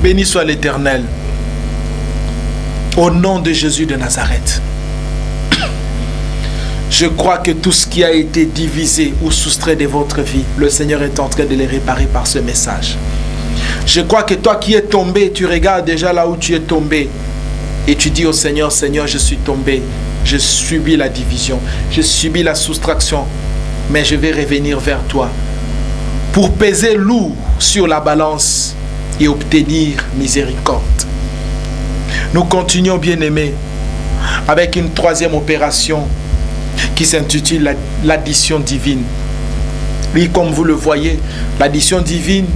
Béni soit l'Éternel. Au nom de Jésus de Nazareth. Je crois que tout ce qui a été divisé ou soustrait de votre vie, le Seigneur est en train de les réparer par ce message. Je crois que toi qui es tombé, tu regardes déjà là où tu es tombé et tu dis au Seigneur, Seigneur, je suis tombé, je subis la division, je subis la soustraction, mais je vais revenir vers toi pour peser lourd sur la balance et obtenir miséricorde. Nous continuons, bien-aimés, avec une troisième opération qui s'intitule l'addition divine. Oui, comme vous le voyez, l'addition divine,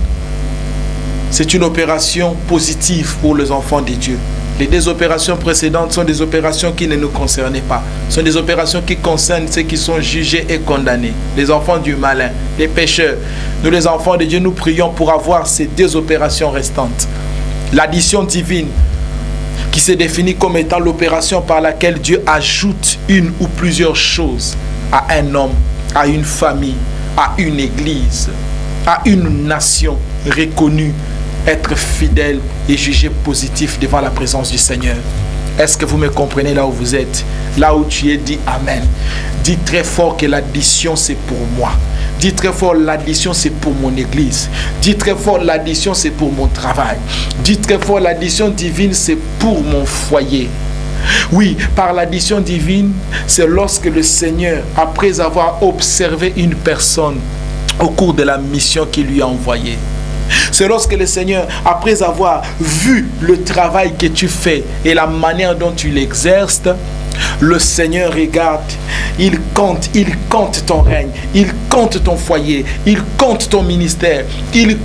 c'est une opération positive pour les enfants de Dieu. Les deux opérations précédentes sont des opérations qui ne nous concernaient pas. Ce sont des opérations qui concernent ceux qui sont jugés et condamnés. Les enfants du malin, les pécheurs. Nous, les enfants de Dieu, nous prions pour avoir ces deux opérations restantes. L'addition divine, qui se définit comme étant l'opération par laquelle Dieu ajoute une ou plusieurs choses à un homme, à une famille, à une église, à une nation reconnue, être fidèle et jugé positif devant la présence du Seigneur. Est-ce que vous me comprenez là où vous êtes? Là où tu es, dis Amen. Dis très fort que l'addition c'est pour moi. Dis très fort, l'addition c'est pour mon église. Dis très fort, l'addition c'est pour mon travail. Dis très fort, l'addition divine c'est pour mon foyer. Oui, par l'addition divine, c'est lorsque le Seigneur, après avoir observé une personne au cours de la mission qu'il lui a envoyée, c'est lorsque le Seigneur, après avoir vu le travail que tu fais et la manière dont tu l'exerces, le Seigneur regarde, il compte ton règne, il compte ton foyer, il compte ton ministère, il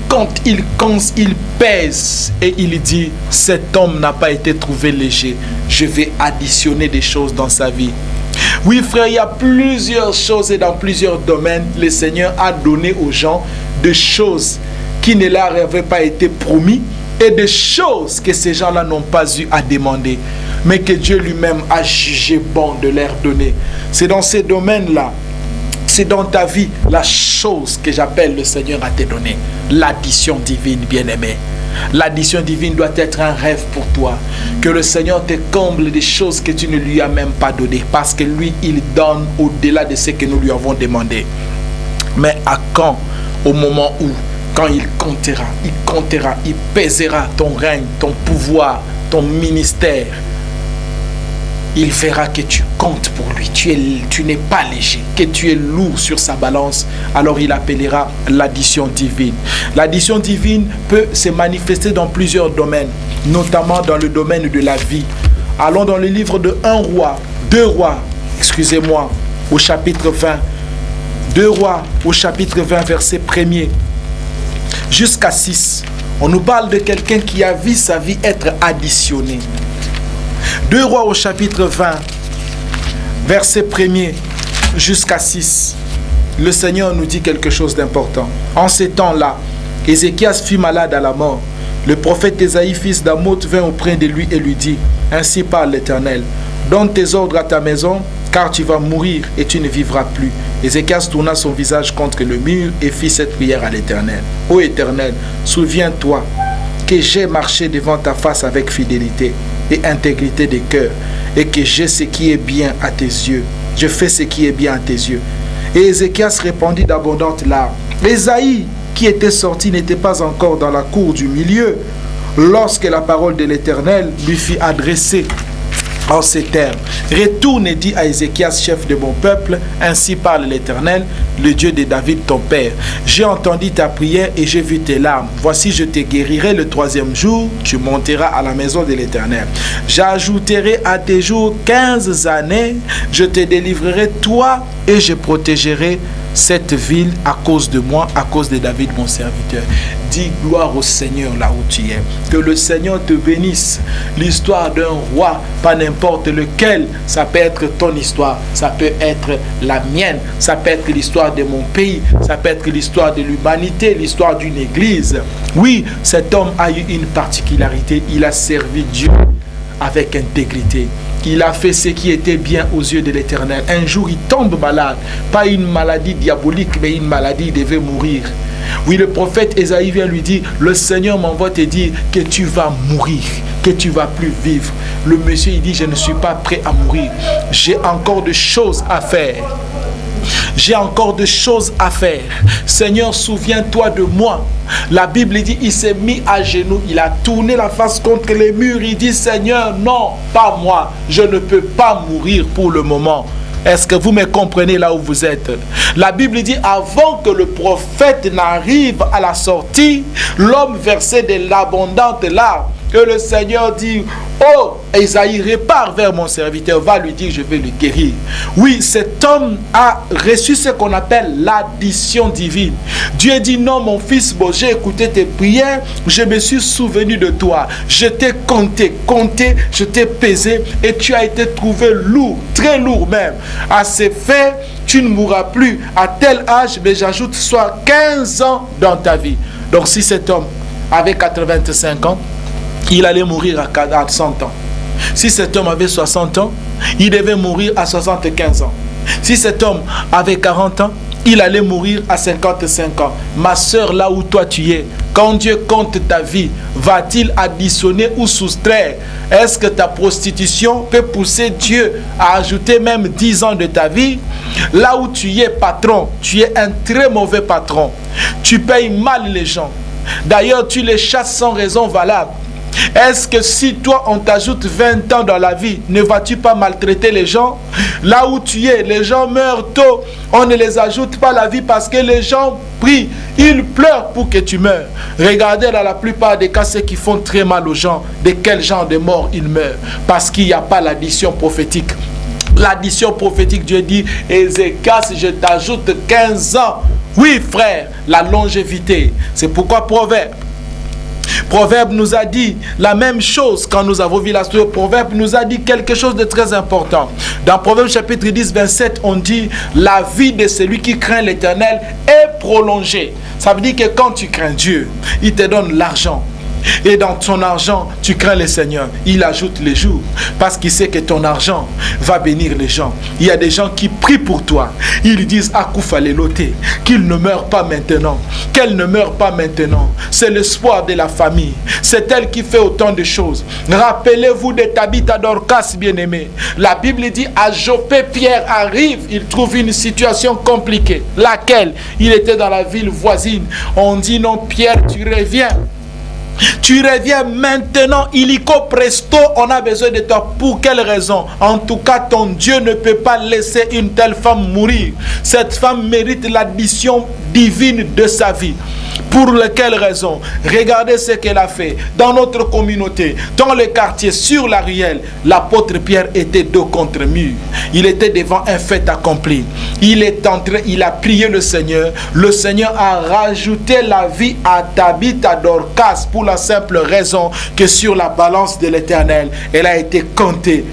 pèse et il dit, cet homme n'a pas été trouvé léger, je vais additionner des choses dans sa vie. Oui frère, il y a plusieurs choses et dans plusieurs domaines, le Seigneur a donné aux gens des choses qui ne leur avaient pas été promis et des choses que ces gens-là n'ont pas eu à demander, mais que Dieu lui-même a jugé bon de leur donner. C'est dans ces domaines-là, c'est dans ta vie, la chose que j'appelle le Seigneur à te donner. L'addition divine, bien-aimé. L'addition divine doit être un rêve pour toi. Que le Seigneur te comble des choses que tu ne lui as même pas données. Parce que lui, il donne au-delà de ce que nous lui avons demandé. Mais à quand? Au moment où, quand il comptera, il pèsera ton règne, ton pouvoir, ton ministère. Il verra que tu comptes pour lui, tu n'es pas léger, que tu es lourd sur sa balance. Alors il appellera l'addition divine. L'addition divine peut se manifester dans plusieurs domaines, notamment dans le domaine de la vie. Allons dans le livre de 2 Rois, au chapitre 20. 2 Rois, au chapitre 20, verset 1er jusqu'à 6. On nous parle de quelqu'un qui a vu sa vie être additionnée. 2 Rois au chapitre 20, verset 1er jusqu'à 6. Le Seigneur nous dit quelque chose d'important. En ces temps-là, Ézéchias fut malade à la mort. Le prophète Ésaïe, fils d'Amoth, vint auprès de lui et lui dit, ainsi parle l'Éternel, donne tes ordres à ta maison, car tu vas mourir et tu ne vivras plus. Ézéchias tourna son visage contre le mur et fit cette prière à l'Éternel. Ô Éternel, souviens-toi que j'ai marché devant ta face avec fidélité et intégrité de cœur, et que j'ai ce qui est bien à tes yeux. Je fais ce qui est bien à tes yeux. Et Ézéchias répandit d'abondantes larmes. Ésaïe, qui était sorti, n'était pas encore dans la cour du milieu, lorsque la parole de l'Éternel lui fit adresser en ces termes. Retourne et dis à Ézéchias, chef de mon peuple, ainsi parle l'Éternel, le Dieu de David ton père. J'ai entendu ta prière et j'ai vu tes larmes. Voici, je te guérirai le 3e jour, tu monteras à la maison de l'Éternel. J'ajouterai à tes jours 15 années, je te délivrerai toi et je protégerai cette ville à cause de moi, à cause de David mon serviteur. Dis gloire au Seigneur là où tu es. Que le Seigneur te bénisse. L'histoire d'un roi, pas n'importe lequel, ça peut être ton histoire, ça peut être la mienne, ça peut être l'histoire de mon pays, ça peut être l'histoire de l'humanité, l'histoire d'une église. Oui, cet homme a eu une particularité, il a servi Dieu avec intégrité. Il a fait ce qui était bien aux yeux de l'Éternel. Un jour, il tombe malade. Pas une maladie diabolique, mais une maladie, il devait mourir. Oui, le prophète Ésaïe vient lui dire, le Seigneur m'envoie te dire que tu vas mourir, que tu vas plus vivre. Le monsieur, il dit, je ne suis pas prêt à mourir. J'ai encore des choses à faire. J'ai encore des choses à faire. Seigneur, souviens-toi de moi. La Bible dit, il s'est mis à genoux, il a tourné la face contre les murs. Il dit, Seigneur, non, pas moi. Je ne peux pas mourir pour le moment. Est-ce que vous me comprenez là où vous êtes? La Bible dit, avant que le prophète n'arrive à la sortie, l'homme versait de l'abondante larmes. Que le Seigneur dit, oh, Esaïe, repart vers mon serviteur, va lui dire, je vais le guérir. Oui, cet homme a reçu ce qu'on appelle l'addition divine. Dieu dit, non, mon fils, bon, j'ai écouté tes prières, je me suis souvenu de toi. Je t'ai compté, je t'ai pesé et tu as été trouvé lourd, très lourd même. À ces faits, tu ne mourras plus à tel âge, mais j'ajoute soit 15 ans dans ta vie. Donc si cet homme avait 85 ans, il allait mourir à 100 ans. Si cet homme avait 60 ans, il devait mourir à 75 ans. Si cet homme avait 40 ans, il allait mourir à 55 ans. Ma soeur, là où toi tu es, quand Dieu compte ta vie, va-t-il additionner ou soustraire? Est-ce que ta prostitution peut pousser Dieu à ajouter même 10 ans de ta vie? Là où tu es patron, tu es un très mauvais patron. Tu payes mal les gens. D'ailleurs, tu les chasses sans raison valable. Est-ce que si toi on t'ajoute 20 ans dans la vie, ne vas-tu pas maltraiter les gens? Là où tu es, les gens meurent tôt. On ne les ajoute pas la vie parce que les gens prient. Ils pleurent pour que tu meurs. Regardez dans la plupart des cas ceux qui font très mal aux gens. De quel genre de mort ils meurent? Parce qu'il n'y a pas l'addition prophétique. L'addition prophétique, Dieu dit, Ézéchias, je t'ajoute 15 ans. Oui frère, la longévité. C'est pourquoi Proverbe nous a dit la même chose quand nous avons vu la story. Proverbe nous a dit quelque chose de très important. Dans Proverbe chapitre 10, 27, on dit la vie de celui qui craint l'Éternel est prolongée. Ça veut dire que quand tu crains Dieu, il te donne l'argent. Et dans ton argent, tu crains le Seigneur. Il ajoute les jours parce qu'il sait que ton argent va bénir les gens. Il y a des gens qui prient pour toi. Ils disent Akoufa Leloté, qu'il ne meure pas maintenant, qu'elle ne meure pas maintenant. C'est l'espoir de la famille. C'est elle qui fait autant de choses. Rappelez-vous de Tabitha Dorcas, bien-aimé. La Bible dit à Joppé, Pierre arrive. Il trouve une situation compliquée. Laquelle? Il était dans la ville voisine. On dit non, Pierre, tu reviens. Tu reviens maintenant, illico presto, on a besoin de toi. Pour quelle raison? En tout cas, ton Dieu ne peut pas laisser une telle femme mourir. Cette femme mérite l'addition divine de sa vie. Pour quelle raison? Regardez ce qu'elle a fait. Dans notre communauté, dans le quartier, sur la ruelle, l'apôtre Pierre était dos contre mur. Il était devant un fait accompli. Il a prié le Seigneur. Le Seigneur a rajouté la vie à Tabitha Dorcas pour la simple raison que sur la balance de l'Éternel, elle a été comptée,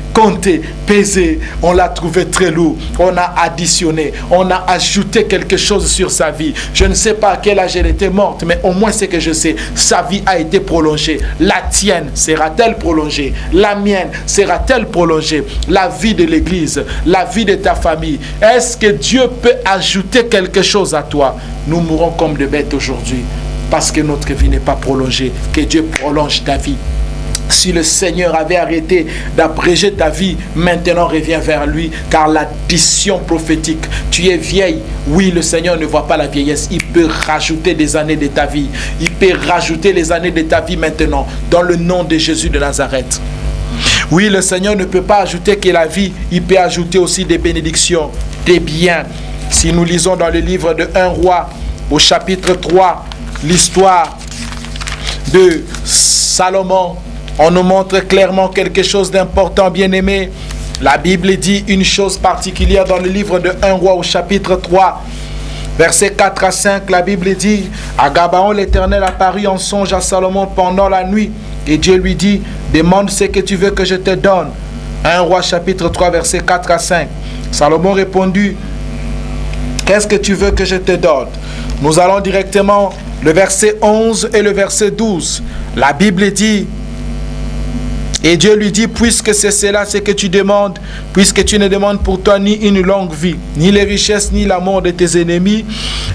pesée. On l'a trouvée très lourde. On a additionné. On a ajouté quelque chose sur sa vie. Je ne sais pas à quel âge elle était morte, mais au moins ce que je sais, sa vie a été prolongée. La tienne sera-t-elle prolongée? La mienne sera-t-elle prolongée? La vie de l'église, la vie de ta famille. Est-ce que Dieu peut ajouter quelque chose à toi? Nous mourons comme des bêtes aujourd'hui parce que notre vie n'est pas prolongée. Que Dieu prolonge ta vie. Si le Seigneur avait arrêté d'abréger ta vie, maintenant reviens vers lui, car l'addition prophétique, tu es vieille. Oui, le Seigneur ne voit pas la vieillesse. Il peut rajouter des années de ta vie. Il peut rajouter les années de ta vie maintenant, dans le nom de Jésus de Nazareth. Oui, le Seigneur ne peut pas ajouter que la vie, il peut ajouter aussi des bénédictions, des biens. Si nous lisons dans le livre de 1 Roi, au chapitre 3, l'histoire de Salomon, on nous montre clairement quelque chose d'important, bien-aimé. La Bible dit une chose particulière dans le livre de 1 Roi au chapitre 3, versets 4 à 5. La Bible dit, à Gabaon, l'Éternel apparut en songe à Salomon pendant la nuit. Et Dieu lui dit, demande ce que tu veux que je te donne. 1 Roi chapitre 3, versets 4 à 5. Salomon répondit, qu'est-ce que tu veux que je te donne? Nous allons directement le verset 11 et le verset 12. La Bible dit, Et Dieu lui dit, puisque c'est cela ce que tu demandes, puisque tu ne demandes pour toi ni une longue vie, ni les richesses, ni la mort de tes ennemis,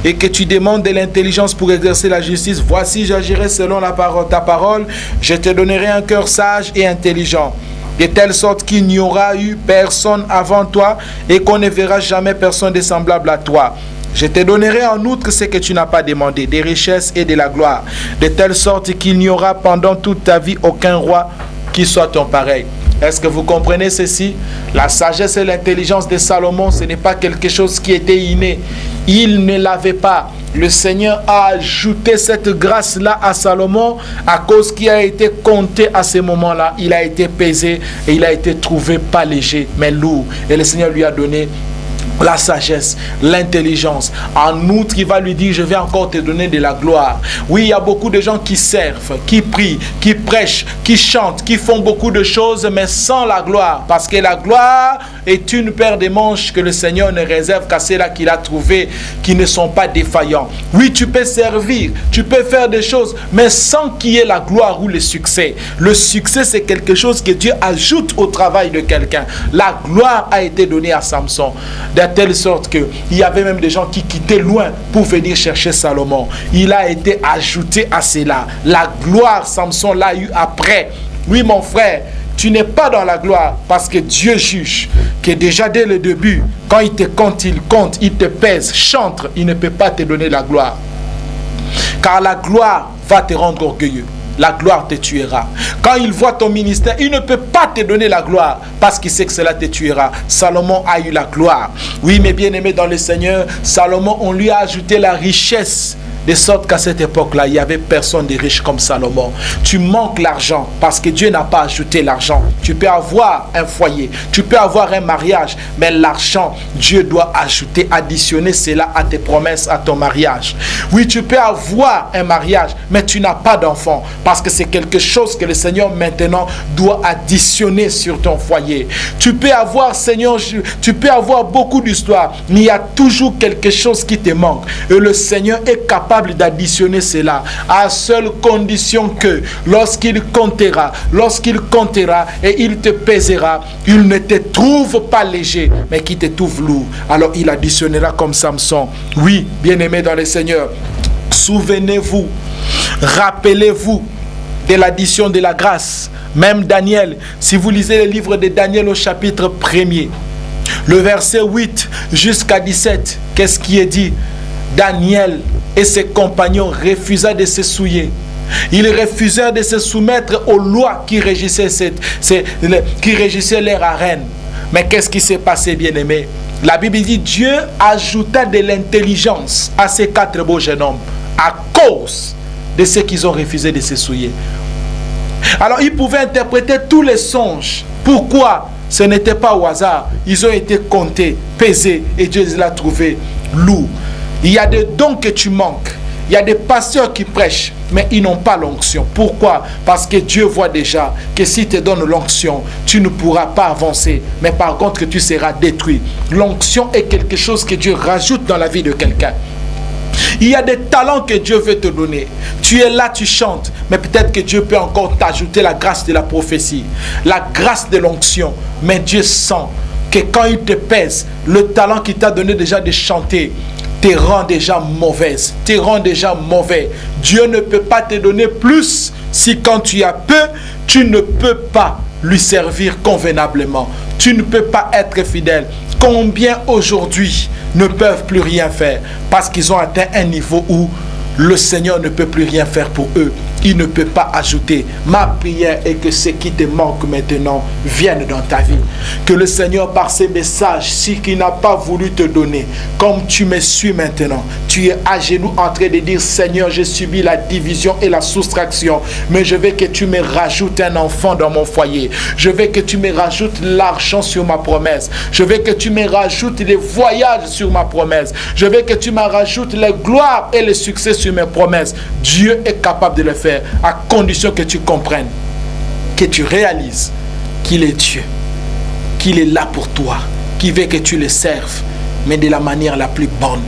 et que tu demandes de l'intelligence pour exercer la justice, voici j'agirai selon ta parole, je te donnerai un cœur sage et intelligent, de telle sorte qu'il n'y aura eu personne avant toi, et qu'on ne verra jamais personne de semblable à toi. Je te donnerai en outre ce que tu n'as pas demandé, des richesses et de la gloire, de telle sorte qu'il n'y aura pendant toute ta vie aucun roi qui soit ton pareil. Est-ce que vous comprenez ceci? La sagesse et l'intelligence de Salomon, ce n'est pas quelque chose qui était inné. Il ne l'avait pas. Le Seigneur a ajouté cette grâce-là à Salomon à cause qu'il a été compté à ce moment-là. Il a été pesé et il a été trouvé pas léger, mais lourd. Et le Seigneur lui a donné la sagesse, l'intelligence. En outre, il va lui dire, je vais encore te donner de la gloire. Oui, il y a beaucoup de gens qui servent, qui prient, qui prêchent, qui chantent, qui font beaucoup de choses, mais sans la gloire. Parce que la gloire est une paire de manches que le Seigneur ne réserve qu'à ceux-là qu'il a trouvés, qui ne sont pas défaillants. Oui, tu peux servir, tu peux faire des choses, mais sans qu'il y ait la gloire ou le succès. Le succès, c'est quelque chose que Dieu ajoute au travail de quelqu'un. La gloire a été donnée à Samson. De telle sorte qu'il y avait même des gens qui quittaient loin pour venir chercher Salomon. Il a été ajouté à cela. La gloire, Samson l'a eu après. Oui, mon frère, tu n'es pas dans la gloire parce que Dieu juge que déjà dès le début, quand il te compte, il te pèse, chante, il ne peut pas te donner la gloire. Car la gloire va te rendre orgueilleux. La gloire te tuera. Quand il voit ton ministère, il ne peut pas te donner la gloire parce qu'il sait que cela te tuera. Salomon a eu la gloire. Oui, mes bien-aimés dans le Seigneur, Salomon, on lui a ajouté la richesse. De sorte qu'à cette époque-là, il n'y avait personne de riche comme Salomon. Tu manques l'argent parce que Dieu n'a pas ajouté l'argent. Tu peux avoir un foyer, tu peux avoir un mariage, mais l'argent, Dieu doit ajouter, additionner cela à tes promesses, à ton mariage. Oui, tu peux avoir un mariage, mais tu n'as pas d'enfant parce que c'est quelque chose que le Seigneur maintenant doit additionner sur ton foyer. Tu peux avoir, Seigneur, tu peux avoir beaucoup d'histoires, mais il y a toujours quelque chose qui te manque. Et le Seigneur est capable d'additionner cela à seule condition que lorsqu'il comptera et il te pèsera, il ne te trouve pas léger mais qu'il te trouve lourd. Alors il additionnera comme Samson. Oui, bien-aimés dans le Seigneur, souvenez-vous, rappelez-vous de l'addition de la grâce. Même Daniel, si vous lisez le livre de Daniel au chapitre 1er, le verset 8 jusqu'à 17, qu'est-ce qui est dit? Daniel et ses compagnons refusaient de se souiller. Ils refusèrent de se soumettre aux lois qui régissaient leur arène. Mais qu'est-ce qui s'est passé, bien-aimé? La Bible dit, Dieu ajouta de l'intelligence à ces 4 beaux jeunes hommes à cause de ce qu'ils ont refusé de se souiller. Alors, ils pouvaient interpréter tous les songes. Pourquoi? Ce n'était pas au hasard. Ils ont été comptés, pesés, et Dieu les a trouvés lourds. Il y a des dons que tu manques. Il y a des pasteurs qui prêchent, mais ils n'ont pas l'onction. Pourquoi? Parce que Dieu voit déjà que si te donne l'onction, tu ne pourras pas avancer. Mais par contre, tu seras détruit. L'onction est quelque chose que Dieu rajoute dans la vie de quelqu'un. Il y a des talents que Dieu veut te donner. Tu es là, tu chantes, mais peut-être que Dieu peut encore t'ajouter la grâce de la prophétie, la grâce de l'onction. Mais Dieu sent que quand il te pèse, le talent qu'il t'a donné déjà de chanter te rend déjà mauvaise, te rend déjà mauvais. Dieu ne peut pas te donner plus si quand tu as peu, tu ne peux pas lui servir convenablement. Tu ne peux pas être fidèle. Combien aujourd'hui ne peuvent plus rien faire parce qu'ils ont atteint un niveau où le Seigneur ne peut plus rien faire pour eux. Il ne peut pas ajouter. Ma prière est que ce qui te manque maintenant vienne dans ta vie. Que le Seigneur, par ces messages, si qu'il n'a pas voulu te donner, comme tu me suis maintenant, tu es à genoux en train de dire, Seigneur, j'ai subi la division et la soustraction, mais je veux que tu me rajoutes un enfant dans mon foyer. Je veux que tu me rajoutes l'argent sur ma promesse. Je veux que tu me rajoutes les voyages sur ma promesse. Je veux que tu me rajoutes les gloires et les succès sur mes promesses. Dieu est capable de le faire, à condition que tu comprennes, que tu réalises qu'il est Dieu, qu'il est là pour toi, qu'il veut que tu le serves, mais de la manière la plus bonne.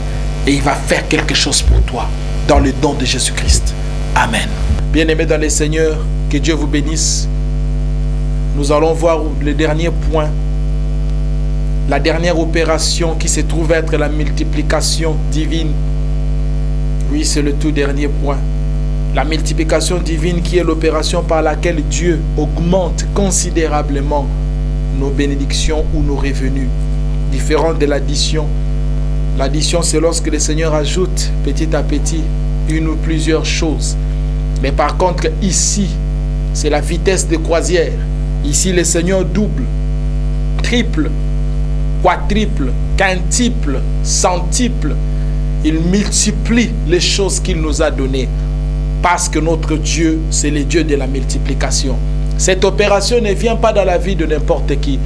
Et il va faire quelque chose pour toi, dans le nom de Jésus-Christ. Amen. Bien-aimés dans le Seigneur, que Dieu vous bénisse. nous allons voir le dernier point. La dernière opération qui se trouve être la multiplication divine. Oui, c'est le tout dernier point. La multiplication divine qui est l'opération par laquelle Dieu augmente considérablement nos bénédictions ou nos revenus. Différent de l'addition. L'addition, c'est lorsque le Seigneur ajoute petit à petit une ou plusieurs choses. Mais par contre, ici, c'est la vitesse de croisière. Ici, le Seigneur double, triple, quadruple, quintuple, centuple. Il multiplie les choses qu'il nous a données. Parce que notre Dieu, c'est le Dieu de la multiplication. Cette opération ne vient pas dans la vie de n'importe qui.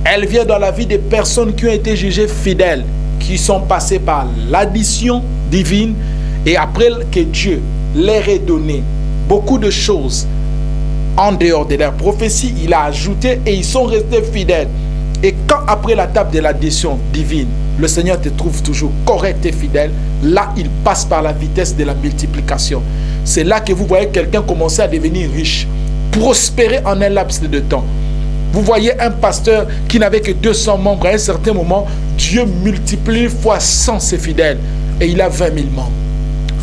Elle vient dans la vie des personnes qui ont été jugées fidèles, qui sont passées par l'addition divine. Et après que Dieu leur ait donné beaucoup de choses en dehors de leur prophétie, il a ajouté et ils sont restés fidèles. Et quand après la table de l'addition divine, le Seigneur te trouve toujours correct et fidèle, là il passe par la vitesse de la multiplication. C'est là que vous voyez quelqu'un commencer à devenir riche, prospérer en un laps de temps. Vous voyez un pasteur qui n'avait que 200 membres à un certain moment, Dieu multiplie fois 100 ses fidèles et il a 20 000 membres.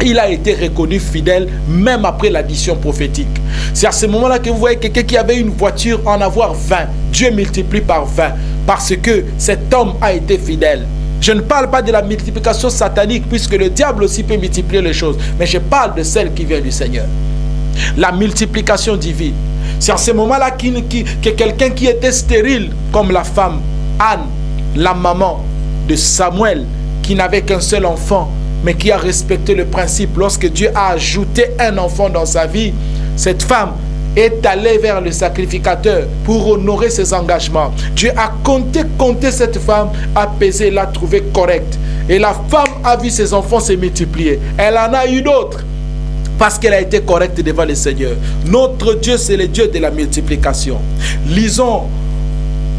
Il a été reconnu fidèle même après l'addition prophétique. C'est à ce moment-là que vous voyez quelqu'un qui avait une voiture en avoir 20. Dieu multiplie par 20 parce que cet homme a été fidèle. Je ne parle pas de la multiplication satanique puisque le diable aussi peut multiplier les choses. Mais je parle de celle qui vient du Seigneur. La multiplication divine. C'est à ce moment-là que quelqu'un qui était stérile comme la femme Anne, la maman de Samuel, qui n'avait qu'un seul enfant, mais qui a respecté le principe. Lorsque Dieu a ajouté un enfant dans sa vie, cette femme est allée vers le sacrificateur pour honorer ses engagements. Dieu a compté cette femme, a pesé, l'a trouvée correcte. Et la femme a vu ses enfants se multiplier. Elle en a eu d'autres parce qu'elle a été correcte devant le Seigneur. Notre Dieu, c'est le Dieu de la multiplication. Lisons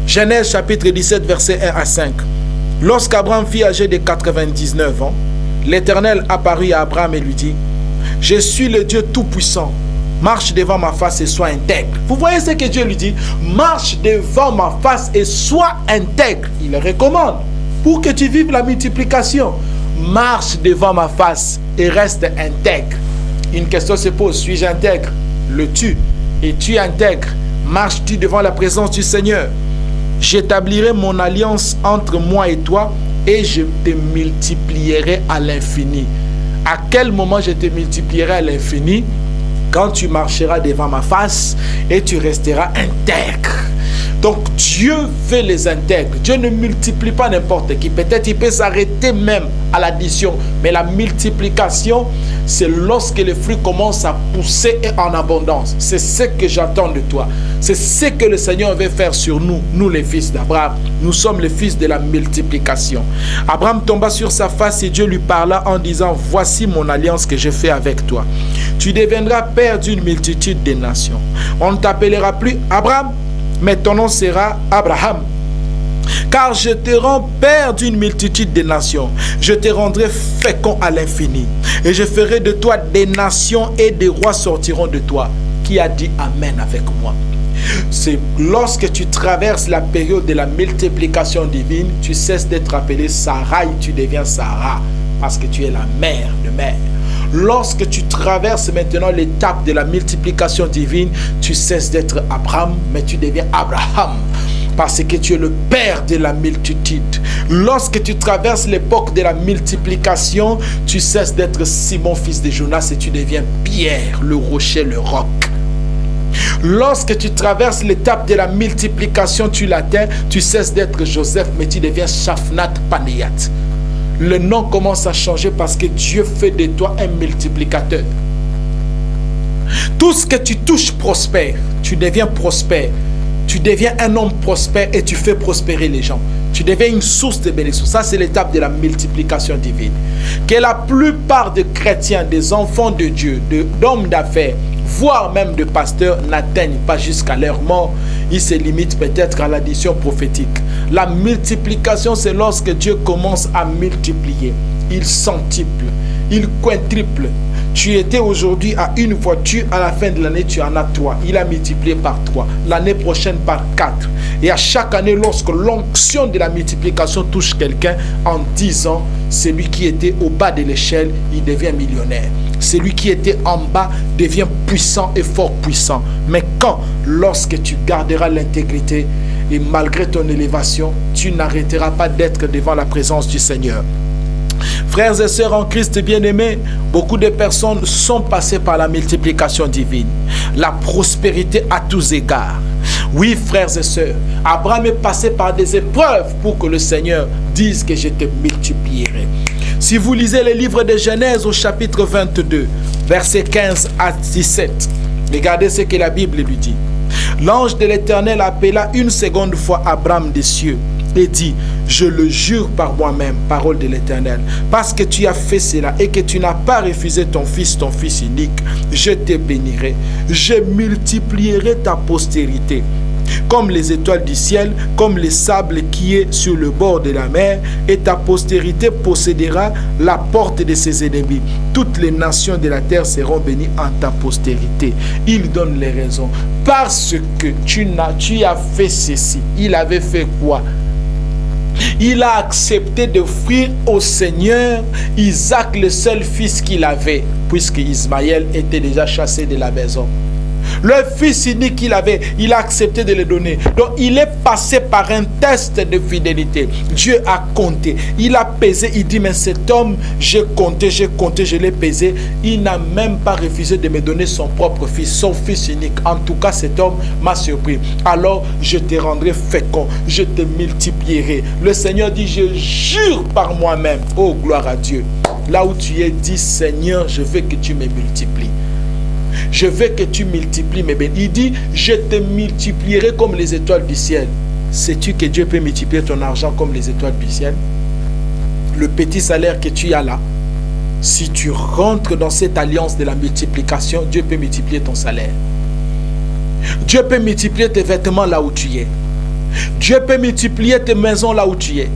Genèse chapitre 17, versets 1 à 5. Lorsqu'Abraham fut âgé de 99 ans, l'Éternel apparut à Abraham et lui dit: je suis le Dieu tout-puissant. Marche devant ma face et sois intègre. Vous voyez ce que Dieu lui dit? Marche devant ma face et sois intègre. Il le recommande pour que tu vives la multiplication. Marche devant ma face et reste intègre. Une question se pose: suis-je intègre? Le tu. Es-tu intègre? Marches-tu devant la présence du Seigneur? J'établirai mon alliance entre moi et toi et je te multiplierai à l'infini. À quel moment je te multiplierai à l'infini? Quand tu marcheras devant ma face et tu resteras intègre. Donc Dieu veut les intègres. Dieu ne multiplie pas n'importe qui. Peut-être il peut s'arrêter même à l'addition. Mais la multiplication, c'est lorsque les fruits commencent à pousser et en abondance. C'est ce que j'attends de toi. C'est ce que le Seigneur veut faire sur nous, nous les fils d'Abraham. Nous sommes les fils de la multiplication. Abraham tomba sur sa face et Dieu lui parla en disant: voici mon alliance que je fais avec toi. Tu deviendras père d'une multitude de nations. On ne t'appellera plus Abraham, mais ton nom sera Abraham. Car je te rends père d'une multitude de nations. Je te rendrai fécond à l'infini. Et je ferai de toi des nations et des rois sortiront de toi. Qui a dit Amen avec moi? C'est lorsque tu traverses la période de la multiplication divine, tu cesses d'être appelé Sarah et tu deviens Sarah. Parce que tu es la mère de mère. Lorsque tu traverses maintenant l'étape de la multiplication divine, tu cesses d'être Abraham, mais tu deviens Abraham. Parce que tu es le père de la multitude. Lorsque tu traverses l'époque de la multiplication, tu cesses d'être Simon, fils de Jonas, et tu deviens Pierre, le rocher, le roc. Lorsque tu traverses l'étape de la multiplication, tu l'atteins, tu cesses d'être Joseph, mais tu deviens Shaphnat Panéat. Le nom commence à changer parce que Dieu fait de toi un multiplicateur. Tout ce que tu touches prospère. Tu deviens prospère. Tu deviens un homme prospère et tu fais prospérer les gens. Tu deviens une source de bénédiction. Ça, c'est l'étape de la multiplication divine. Que la plupart des chrétiens, des enfants de Dieu, d'hommes d'affaires, voire même de pasteurs, n'atteignent pas jusqu'à leur mort. Ils se limitent peut-être à l'addition prophétique. La multiplication, c'est lorsque Dieu commence à multiplier. Il centuple, il quintuple. Tu étais aujourd'hui à une voiture, à la fin de l'année, tu en as 3. Il a multiplié par 3. L'année prochaine par 4. Et à chaque année, lorsque l'onction de la multiplication touche quelqu'un, en 10 ans, celui qui était au bas de l'échelle, il devient millionnaire. Celui qui était en bas devient puissant et fort puissant. Mais lorsque tu garderas l'intégrité et malgré ton élévation, tu n'arrêteras pas d'être devant la présence du Seigneur. Frères et sœurs en Christ bien-aimés, beaucoup de personnes sont passées par la multiplication divine, la prospérité à tous égards. Oui, frères et sœurs, Abraham est passé par des épreuves pour que le Seigneur dise que je te multiplierai. Si vous lisez le livre de Genèse au chapitre 22, versets 15 à 17, regardez ce que la Bible lui dit. L'ange de l'Éternel appela une seconde fois Abraham des cieux et dit, je le jure par moi-même, parole de l'Éternel, parce que tu as fait cela et que tu n'as pas refusé ton fils unique, je te bénirai, je multiplierai ta postérité comme les étoiles du ciel, comme le sable qui est sur le bord de la mer, et ta postérité possédera la porte de ses ennemis. Toutes les nations de la terre seront bénies en ta postérité. Il donne les raisons. Parce que tu as fait ceci. Il avait fait quoi? Il a accepté d'offrir au Seigneur Isaac, le seul fils qu'il avait, puisque Ismaël était déjà chassé de la maison. Le fils unique qu'il avait, il a accepté de le donner. Donc il est passé par un test de fidélité. Dieu a compté, il a pesé, il dit mais cet homme, j'ai compté, je l'ai pesé. Il n'a même pas refusé de me donner son propre fils, son fils unique. En tout cas cet homme m'a surpris. Alors je te rendrai fécond, je te multiplierai. Le Seigneur dit, je jure par moi-même. Oh gloire à Dieu. Là où tu es, dis Seigneur, je veux que tu me multiplies. Je veux que tu multiplies mes bénédictions. Il dit, je te multiplierai comme les étoiles du ciel. Sais-tu que Dieu peut multiplier ton argent comme les étoiles du ciel? Le petit salaire que tu as là, si tu rentres dans cette alliance de la multiplication, Dieu peut multiplier ton salaire. Dieu peut multiplier tes vêtements là où tu es. Dieu peut multiplier tes maisons là où tu es.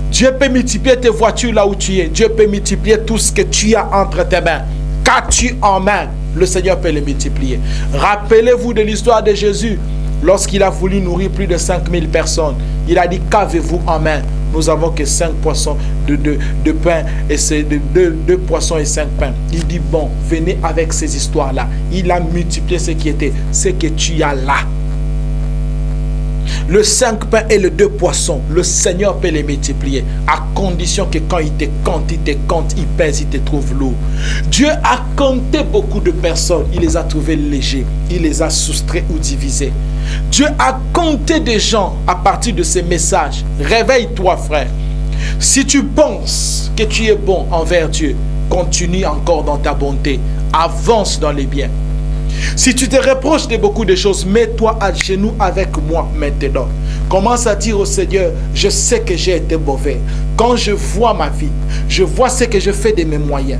Dieu peut multiplier tes voitures là où tu es. Dieu peut multiplier tout ce que tu as entre tes mains. Qu'as-tu en main? Le Seigneur peut les multiplier. Rappelez-vous de l'histoire de Jésus. Lorsqu'il a voulu nourrir plus de 5000 personnes, il a dit, qu'avez-vous en main? Nous avons que 5 poissons de pain et c'est deux poissons et 5 pains. Il dit, bon, venez avec ces histoires-là. Il a multiplié ce qui était, ce que tu as là. Le 5 pains et les 2 poissons, le Seigneur peut les multiplier, à condition que quand il te compte, il pèse, il te trouve lourd. Dieu a compté beaucoup de personnes, il les a trouvés légers, il les a soustraits ou divisés. Dieu a compté des gens à partir de ces messages. Réveille-toi, frère. Si tu penses que tu es bon envers Dieu, continue encore dans ta bonté, avance dans les biens. Si tu te reproches de beaucoup de choses, mets-toi à genoux avec moi maintenant. Commence à dire au Seigneur, je sais que j'ai été mauvais. Quand je vois ma vie, je vois ce que je fais de mes moyens.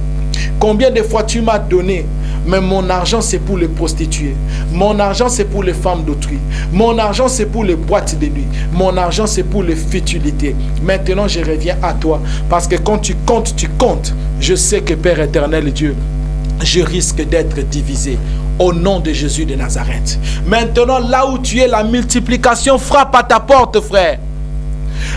Combien de fois tu m'as donné, mais mon argent c'est pour les prostituées. Mon argent c'est pour les femmes d'autrui. Mon argent c'est pour les boîtes de nuit. Mon argent c'est pour les futilités. Maintenant je reviens à toi. Parce que quand tu comptes. Je sais que Père éternel Dieu, je risque d'être divisé. Au nom de Jésus de Nazareth. Maintenant, là où tu es, la multiplication frappe à ta porte, frère.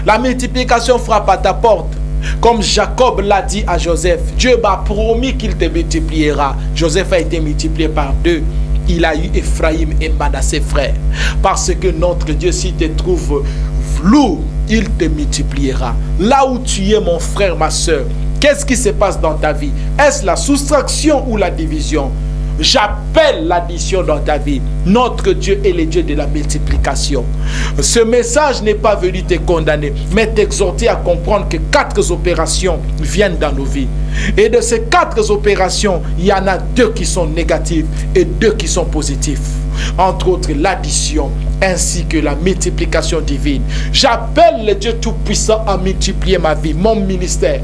La multiplication frappe à ta porte. Comme Jacob l'a dit à Joseph, Dieu m'a promis qu'il te multipliera. Joseph a été multiplié par 2. Il a eu Ephraïm et Manassé, frère. Parce que notre Dieu, s'il te trouve lourd, il te multipliera. Là où tu es, mon frère, ma soeur, qu'est-ce qui se passe dans ta vie? Est-ce la soustraction ou la division? J'appelle l'addition dans ta vie. Notre Dieu est le Dieu de la multiplication. Ce message n'est pas venu te condamner, mais t'exhorter à comprendre que 4 opérations viennent dans nos vies. Et de ces 4 opérations, il y en a 2 qui sont négatives et 2 qui sont positives. Entre autres, l'addition ainsi que la multiplication divine. J'appelle le Dieu Tout-Puissant à multiplier ma vie, mon ministère.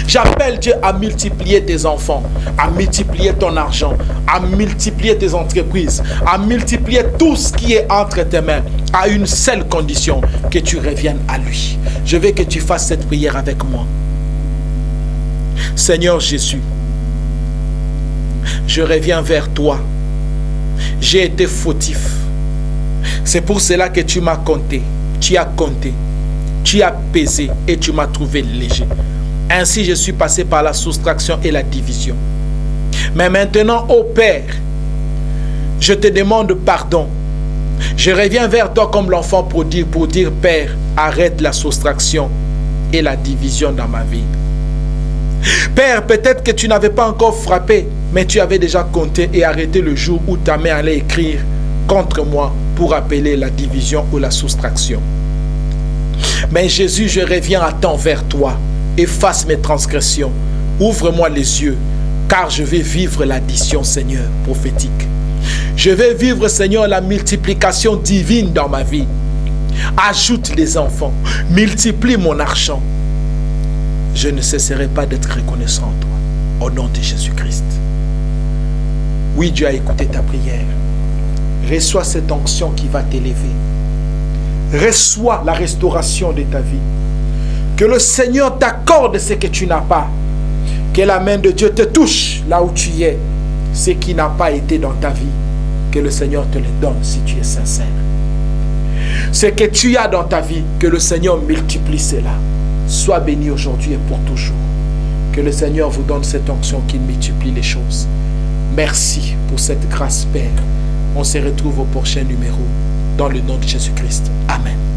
J'appelle Dieu à multiplier tes enfants, à multiplier ton argent, à multiplier tes entreprises, à multiplier tout ce qui est entre tes mains, à une seule condition, que tu reviennes à lui. Je veux que tu fasses cette prière avec moi. Seigneur Jésus, je reviens vers toi. J'ai été fautif. C'est pour cela que tu m'as compté. Tu as compté. Tu as pesé et tu m'as trouvé léger. Ainsi, je suis passé par la soustraction et la division. Mais maintenant, ô Père, je te demande pardon. Je reviens vers toi comme l'enfant pour dire, Père, arrête la soustraction et la division dans ma vie. Père, peut-être que tu n'avais pas encore frappé, mais tu avais déjà compté et arrêté le jour où ta main allait écrire contre moi pour appeler la division ou la soustraction. Mais Jésus, je reviens à temps vers toi. Efface mes transgressions. Ouvre-moi les yeux, car je vais vivre l'addition, Seigneur, prophétique. Je vais vivre, Seigneur, la multiplication divine dans ma vie. Ajoute les enfants, multiplie mon argent. Je ne cesserai pas d'être reconnaissant en toi, au nom de Jésus-Christ. Oui, Dieu a écouté ta prière. Reçois cette onction qui va t'élever. Reçois la restauration de ta vie. Que le Seigneur t'accorde ce que tu n'as pas. Que la main de Dieu te touche là où tu es. Ce qui n'a pas été dans ta vie, que le Seigneur te le donne si tu es sincère. Ce que tu as dans ta vie, que le Seigneur multiplie cela. Sois béni aujourd'hui et pour toujours. Que le Seigneur vous donne cette onction qui multiplie les choses. Merci pour cette grâce, Père. On se retrouve au prochain numéro. Dans le nom de Jésus-Christ. Amen.